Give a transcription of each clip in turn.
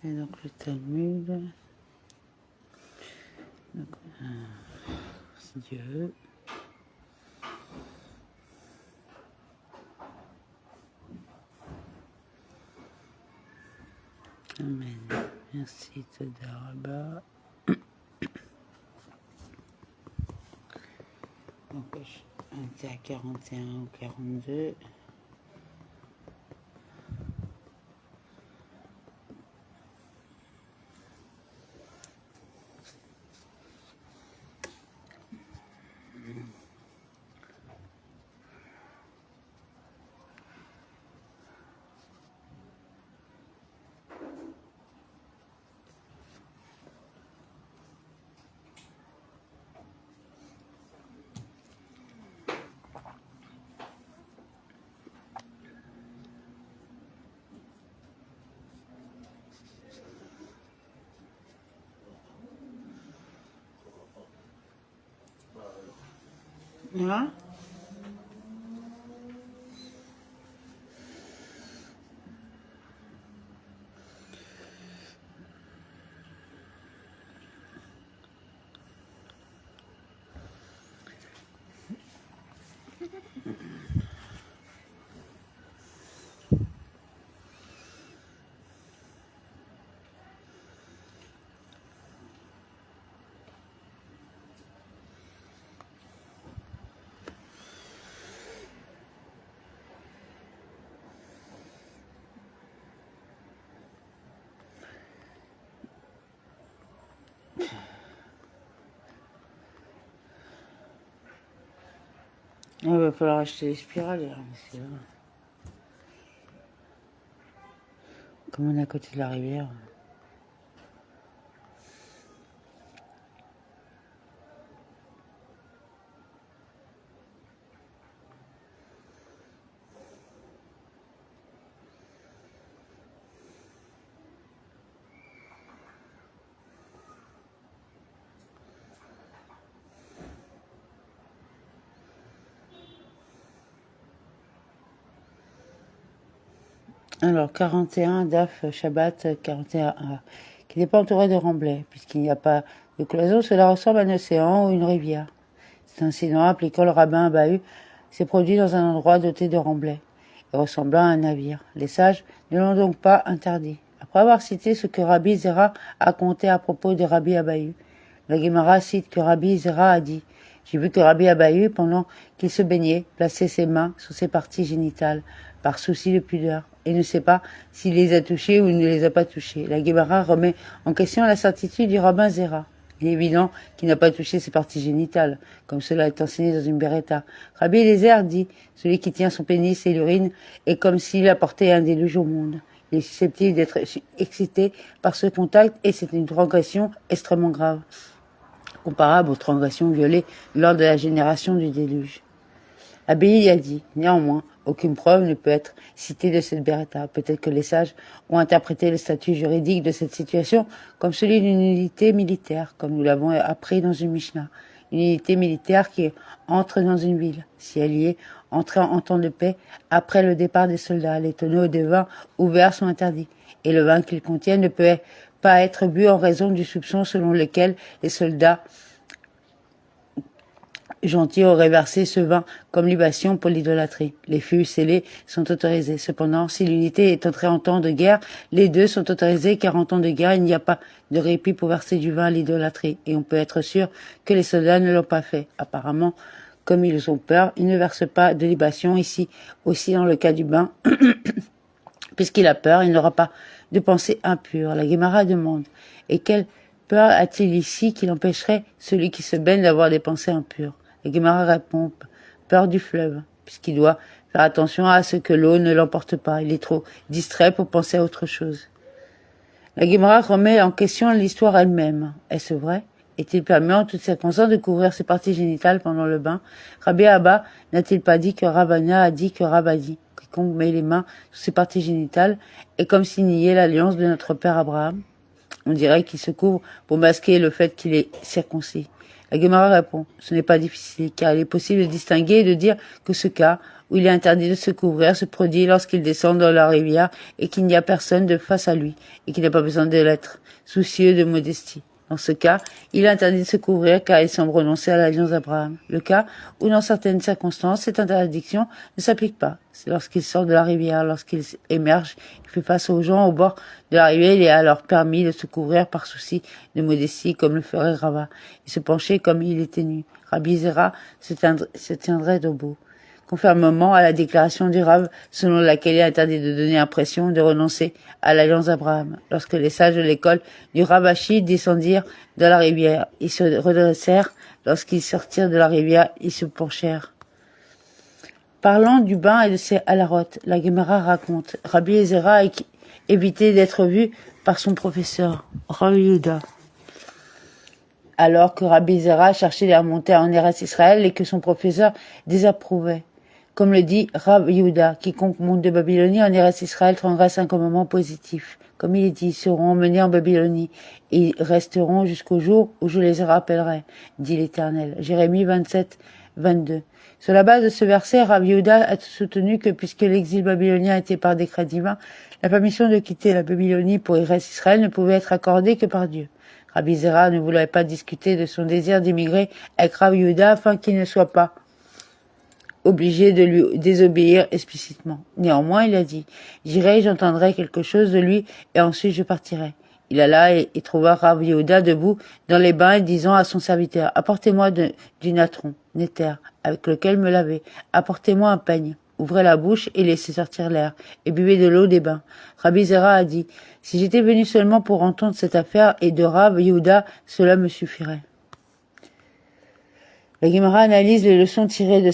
C'est donc le Talmud. Donc, Dieu. Amen. Merci, Toda Rabba. Donc, on était à 41 ou 42. Hein? Il va falloir acheter les spirales, là, monsieur. Comme on est à côté de la rivière. Alors, 41, DAF, Shabbat, 41A, qui n'est pas entouré de remblais, puisqu'il n'y a pas de cloison, cela ressemble à un océan ou une rivière. Cet incident, appliquant le rabbin Abahu, s'est produit dans un endroit doté de remblais, et ressemblant à un navire. Les sages ne l'ont donc pas interdit. Après avoir cité ce que Rabbi Zera a conté à propos de Rabbi Abahu, la Gemara cite que Rabbi Zera a dit « J'ai vu que Rabbi Abahu, pendant qu'il se baignait, plaçait ses mains sur ses parties génitales, par souci de pudeur, et ne sait pas s'il les a touchées ou ne les a pas touchées. » La Gemara remet en question la certitude du rabbin Zera. Il est évident qu'il n'a pas touché ses parties génitales, comme cela est enseigné dans une Beretta. Rabbi Eliezer dit « Celui qui tient son pénis et l'urine est comme s'il apportait un déluge au monde. Il est susceptible d'être excité par ce contact et c'est une transgression extrêmement grave, comparable aux transgressions violées lors de la génération du déluge. » Abéi a dit, néanmoins, aucune preuve ne peut être citée de cette Beretta. Peut-être que les sages ont interprété le statut juridique de cette situation comme celui d'une unité militaire, comme nous l'avons appris dans une Mishnah. Une unité militaire qui entre dans une ville. Si elle y est entrée en temps de paix, après le départ des soldats, les tonneaux de vin ouverts sont interdits. Et le vin qu'ils contiennent ne peut pas être bu en raison du soupçon selon lequel les soldats gentils auraient versé ce vin comme libation pour l'idolâtrie. Les fûts scellés sont autorisés. Cependant, si l'unité est entrée en temps de guerre, les deux sont autorisés car en temps de guerre, il n'y a pas de répit pour verser du vin à l'idolâtrie. Et on peut être sûr que les soldats ne l'ont pas fait. Apparemment, comme ils ont peur, ils ne versent pas de libation ici. Aussi dans le cas du bain, puisqu'il a peur, il n'aura pas de pensée impure. La Gemara demande, et quelle peur a-t-il ici qui empêcherait celui qui se baigne d'avoir des pensées impures? La Gemara répond, peur du fleuve, puisqu'il doit faire attention à ce que l'eau ne l'emporte pas. Il est trop distrait pour penser à autre chose. La Gemara remet en question l'histoire elle-même. Est-ce vrai? Est-il permis en toutes circonstances de couvrir ses parties génitales pendant le bain? Rabbi Abba n'a-t-il pas dit que Ravana a dit que Rav a dit? Quiconque met les mains sur ses parties génitales est comme s'il niait l'alliance de notre père Abraham. On dirait qu'il se couvre pour masquer le fait qu'il est circoncis. La Gemara répond, ce n'est pas difficile, car il est possible de distinguer et de dire que ce cas, où il est interdit de se couvrir, se produit lorsqu'il descend dans la rivière et qu'il n'y a personne de face à lui, et qu'il n'a pas besoin de l'être, soucieux de modestie. Dans ce cas, il est interdit de se couvrir car il semble renoncer à l'alliance d'Abraham. Le cas où, dans certaines circonstances, cette interdiction ne s'applique pas. C'est lorsqu'il sort de la rivière, lorsqu'il émerge, il fait face aux gens au bord de la rivière, il est alors permis de se couvrir par souci de modestie, comme le ferait Rava, et se pencher comme il était nu. Rabbi Zera se tiendrait debout. Conformément à la déclaration du Rav, selon laquelle il est interdit de donner l'impression de renoncer à l'alliance d'Abraham. Lorsque les sages de l'école du Ravashi descendirent dans la rivière, ils se redressèrent. Lorsqu'ils sortirent de la rivière, ils se penchèrent. Parlant du bain et de ses halarotes, la Gemara raconte, Rabbi Ezra a évité d'être vu par son professeur, Rabbi Yehuda. Alors que Rabbi Zera cherchait à remonter en Eretz Israël et que son professeur désapprouvait. Comme le dit Rabbi Yehuda, quiconque monte de Babylonie en Eretz Israël transgresse un commandement positif. Comme il est dit, ils seront emmenés en Babylonie et ils resteront jusqu'au jour où je les rappellerai, dit l'Éternel. Jérémie 27, 22. Sur la base de ce verset, Rabbi Yehuda a soutenu que puisque l'exil babylonien était par décret divin, la permission de quitter la Babylonie pour Eretz Israël ne pouvait être accordée que par Dieu. Rabbi Zera ne voulait pas discuter de son désir d'émigrer avec Rabbi Yehuda afin qu'il ne soit pas obligé de lui désobéir explicitement. Néanmoins, il a dit, j'irai, j'entendrai quelque chose de lui et ensuite je partirai. Il alla et trouva Rabbi Yehuda debout dans les bains et disant à son serviteur, apportez-moi du natron, néter, avec lequel me laver, apportez-moi un peigne. Ouvrez la bouche et laissez sortir l'air, et buvez de l'eau des bains. Rabbi Zera a dit, si j'étais venu seulement pour entendre cette affaire et de Rabbi Yehuda, cela me suffirait. La Gemara analyse les leçons tirées de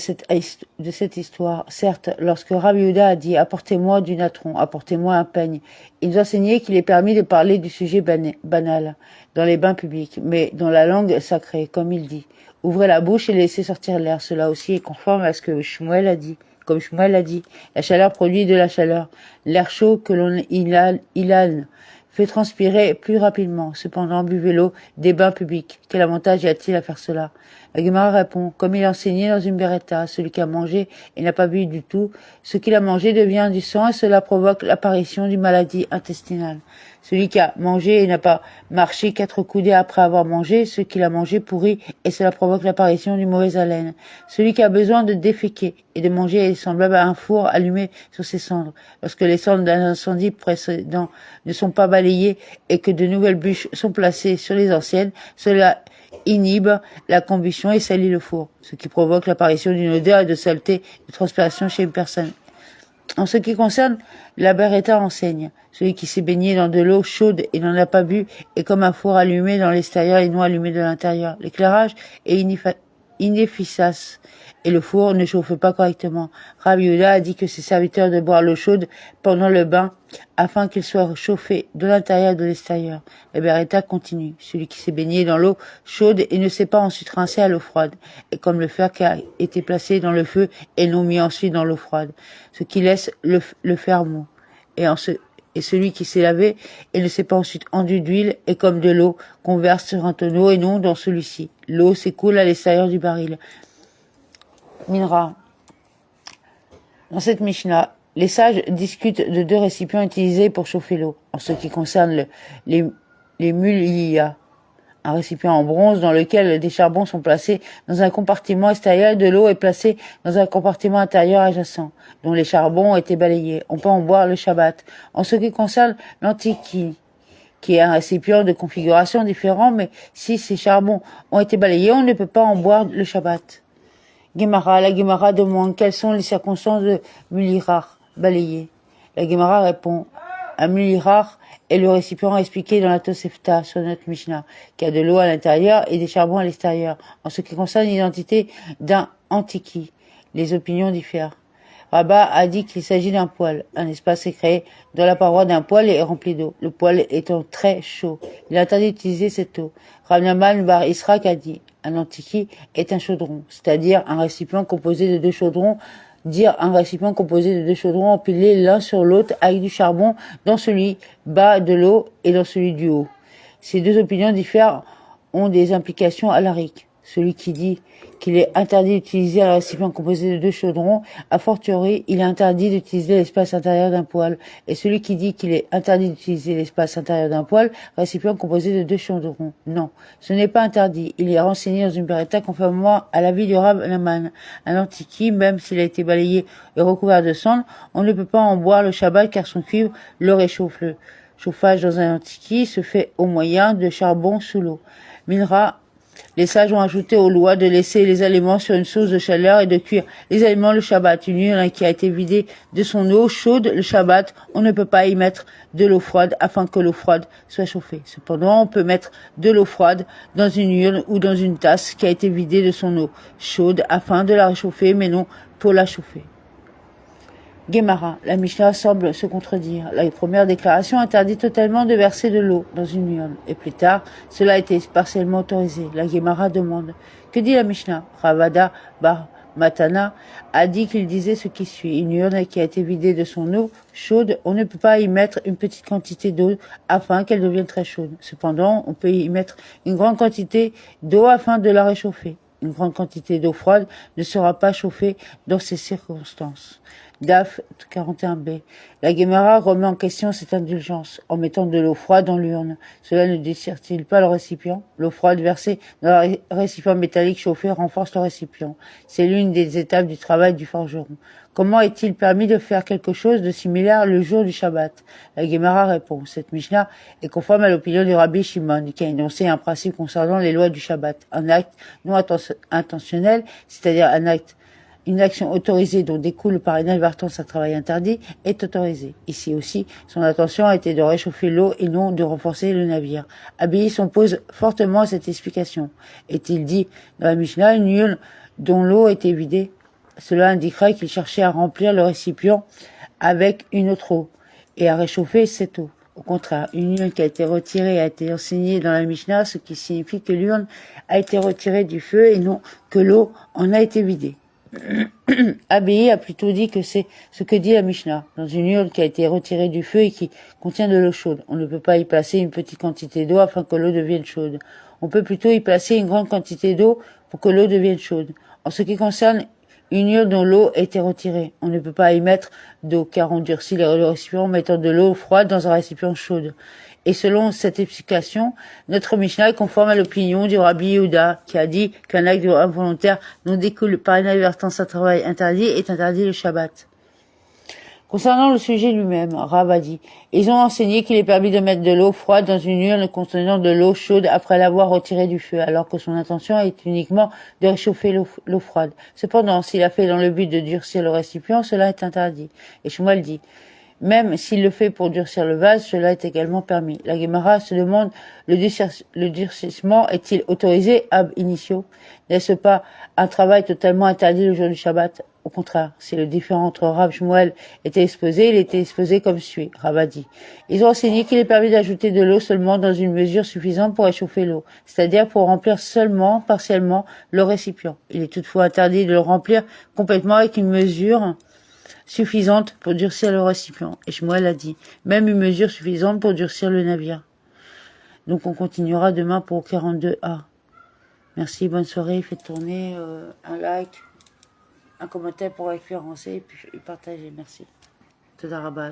cette histoire. Certes, lorsque Rabbi Yehuda a dit « Apportez-moi du natron, apportez-moi un peigne », il nous a enseigné qu'il est permis de parler du sujet banal dans les bains publics, mais dans la langue sacrée, comme il dit. Ouvrez la bouche et laissez sortir l'air. Cela aussi est conforme à ce que Shmuel a dit. Comme Shmuel a dit, la chaleur produit de la chaleur. L'air chaud que l'on inhale fait transpirer plus rapidement. Cependant, buvez l'eau des bains publics. Quel avantage y a-t-il à faire cela? La Gemara répond, comme il a enseigné dans une beretta, celui qui a mangé et n'a pas bu du tout, ce qu'il a mangé devient du sang et cela provoque l'apparition d'une maladie intestinale. Celui qui a mangé et n'a pas marché 4 coudées après avoir mangé, ce qu'il a mangé pourrit et cela provoque l'apparition d'une mauvaise haleine. Celui qui a besoin de déféquer et de manger est semblable à un four allumé sur ses cendres. Lorsque les cendres d'un incendie précédent ne sont pas balayées et que de nouvelles bûches sont placées sur les anciennes, cela inhibe la combustion et salit le four, ce qui provoque l'apparition d'une odeur et de saleté de transpiration chez une personne. En ce qui concerne la beretta enseigne, celui qui s'est baigné dans de l'eau chaude et n'en a pas bu est comme un four allumé dans l'extérieur et non allumé de l'intérieur. L'éclairage est inefficace et le four ne chauffe pas correctement. Rabbi Yehuda a dit que ses serviteurs de boire l'eau chaude pendant le bain afin qu'il soit chauffé de l'intérieur et de l'extérieur. La beretta continue. Celui qui s'est baigné dans l'eau chaude et ne s'est pas ensuite rincé à l'eau froide est comme le fer qui a été placé dans le feu et non mis ensuite dans l'eau froide, ce qui laisse le fer mou. Et celui qui s'est lavé et ne s'est pas ensuite enduit d'huile est comme de l'eau qu'on verse sur un tonneau et non dans celui-ci. L'eau s'écoule à l'extérieur du baril. Minra. Dans cette Mishnah, les sages discutent de 2 récipients utilisés pour chauffer l'eau. En ce qui concerne les muliyah, un récipient en bronze dans lequel des charbons sont placés dans un compartiment extérieur de l'eau est placée dans un compartiment intérieur adjacent, dont les charbons ont été balayés. On peut en boire le Shabbat. En ce qui concerne l'antiki, qui est un récipient de configuration différente, mais si ces charbons ont été balayés, on ne peut pas en boire le Shabbat. La Gemara demande quelles sont les circonstances de mulirach, balayé. La Gemara répond, un mulirach est le récipient expliqué dans la Tosefta sur notre Mishnah, qui a de l'eau à l'intérieur et des charbons à l'extérieur. En ce qui concerne l'identité d'un antiki, les opinions diffèrent. Rabat a dit qu'il s'agit d'un poêle. Un espace est créé dans la paroi d'un poêle et est rempli d'eau. Le poêle étant très chaud, il est interdit d'utiliser cette eau. Rav Naman bar Israq a dit, un antiki est un chaudron, c'est-à-dire un récipient composé de 2 chaudrons, empilés l'un sur l'autre avec du charbon dans celui bas de l'eau et dans celui du haut. Ces 2 opinions diffèrent ont des implications halakhiques. Celui qui dit qu'il est interdit d'utiliser un récipient composé de 2 chaudrons, a fortiori, il est interdit d'utiliser l'espace intérieur d'un poêle. Et celui qui dit qu'il est interdit d'utiliser l'espace intérieur d'un poêle, récipient composé de 2 chaudrons. Non, ce n'est pas interdit. Il est renseigné dans une beretta conformément à l'avis du Rav Naman. Un antiki, même s'il a été balayé et recouvert de cendres, on ne peut pas en boire le Shabbat car son cuivre le réchauffe. Le chauffage dans un antiki se fait au moyen de charbon sous l'eau. Minra, les sages ont ajouté aux lois de laisser les aliments sur une source de chaleur et de cuire les aliments le Shabbat. Une urne qui a été vidée de son eau chaude le Shabbat, on ne peut pas y mettre de l'eau froide afin que l'eau froide soit chauffée. Cependant, on peut mettre de l'eau froide dans une urne ou dans une tasse qui a été vidée de son eau chaude afin de la réchauffer, mais non pour la chauffer. Gemara, la Mishnah semble se contredire. La première déclaration interdit totalement de verser de l'eau dans une urne. Et plus tard, cela a été partiellement autorisé. La Gemara demande, que dit la Mishnah? Ravada bar Matana a dit qu'il disait ce qui suit. Une urne qui a été vidée de son eau chaude, on ne peut pas y mettre une petite quantité d'eau afin qu'elle devienne très chaude. Cependant, on peut y mettre une grande quantité d'eau afin de la réchauffer. Une grande quantité d'eau froide ne sera pas chauffée dans ces circonstances. DAF 41b. La Gemara remet en question cette indulgence en mettant de l'eau froide dans l'urne. Cela ne dessert-il pas le récipient? L'eau froide versée dans un récipient métallique chauffé renforce le récipient. C'est l'une des étapes du travail du forgeron. Comment est-il permis de faire quelque chose de similaire le jour du Shabbat? La Gemara répond, cette Mishnah est conforme à l'opinion du Rabbi Shimon, qui a énoncé un principe concernant les lois du Shabbat. Un acte non intentionnel, c'est-à-dire une action autorisée dont découle par inadvertance un travail interdit, est autorisée. Ici aussi, son intention a été de réchauffer l'eau et non de renforcer le navire. Abbaye s'oppose fortement à cette explication. Est-il dit dans la Mishnah, une urne dont l'eau était vidée? Cela indiquerait qu'il cherchait à remplir le récipient avec une autre eau et à réchauffer cette eau. Au contraire, une urne qui a été retirée a été enseignée dans la Mishnah, ce qui signifie que l'urne a été retirée du feu et non que l'eau en a été vidée. Abbaye a plutôt dit que c'est ce que dit la Mishnah. Dans une urne qui a été retirée du feu et qui contient de l'eau chaude, on ne peut pas y placer une petite quantité d'eau afin que l'eau devienne chaude. On peut plutôt y placer une grande quantité d'eau pour que l'eau devienne chaude. En ce qui concerne une urne dont l'eau a été retirée, on ne peut pas y mettre d'eau car on durcit le récipient en mettant de l'eau froide dans un récipient chaud. Et selon cette explication, notre Mishnah est conforme à l'opinion du Rabbi Yehuda, qui a dit qu'un acte involontaire dont découle par inadvertance un travail interdit est interdit le Shabbat. Concernant le sujet lui-même, Rav a dit, ils ont enseigné qu'il est permis de mettre de l'eau froide dans une urne contenant de l'eau chaude après l'avoir retirée du feu, alors que son intention est uniquement de réchauffer l'eau froide. Cependant, s'il a fait dans le but de durcir le récipient, cela est interdit. Et Shmuel dit, même s'il le fait pour durcir le vase, cela est également permis. La Gemara se demande, le durcissement est-il autorisé ab initio? N'est-ce pas un travail totalement interdit le jour du Shabbat? Au contraire, si le différend entre Rav Shmuel était exposé, il était exposé comme suit. Rav a dit, ils ont enseigné qu'il est permis d'ajouter de l'eau seulement dans une mesure suffisante pour réchauffer l'eau, c'est-à-dire pour remplir seulement, partiellement, le récipient. Il est toutefois interdit de le remplir complètement avec une mesure suffisante pour durcir le récipient. Et Shmuel a dit, même une mesure suffisante pour durcir le navire. Donc on continuera demain pour 42A. Merci, bonne soirée, faites tourner un like, un commentaire pour référencer et puis partager. Merci. Toda rabba.